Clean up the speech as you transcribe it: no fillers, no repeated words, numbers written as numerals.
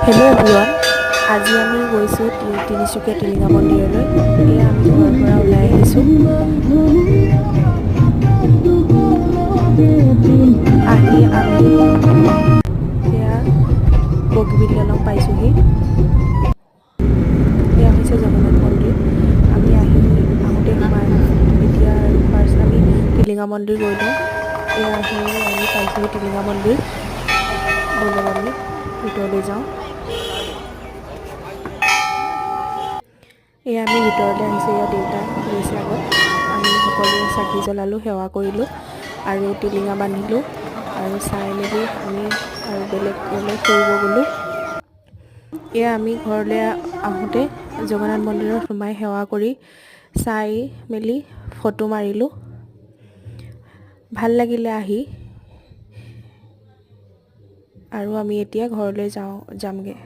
Hello' everyone, আজি আমি গৈছোঁ তিনিচুকীয়া টিলিঙা মন্দিৰলৈ। এয়া আমি ঘৰৰ পৰা ওলাই আহিছোঁ। আহি আমি এয়া বগীবিল দলং পাইছোঁহি। এয়া হৈছে জগন্নাথ মন্দিৰ। আমি আহোঁতে সোমাই এতিয়া আৰু ফাৰ্ষ্ট আমি টিলিঙা মন্দিৰ গৈ লওঁ। এয়া আহি আমি পাইছোঁহি টিলিঙা মন্দিৰ। ব'লক আমি ভিতৰলৈ যাওঁ। এয়া আমি ভিতৰলৈ আহিছোঁ। এয়া দেউতা গৈছে আগত। আমি সকলোৱে চাকি জ্বলালোঁ, সেৱা কৰিলোঁ আৰু টিলিঙা বান্ধিলোঁ আৰু চাই মেলি আমি আৰু বেলেগলৈ ফুৰিব গ'লোঁ। এয়া আমি ঘৰলৈ আহোঁতে জগন্নাথ মন্দিৰত সোমাই সেৱা কৰি চাই মেলি ফটো মাৰিলোঁ। ভাল লাগিলে আহি আৰু আমি এতিয়া ঘৰলৈ যামগৈ।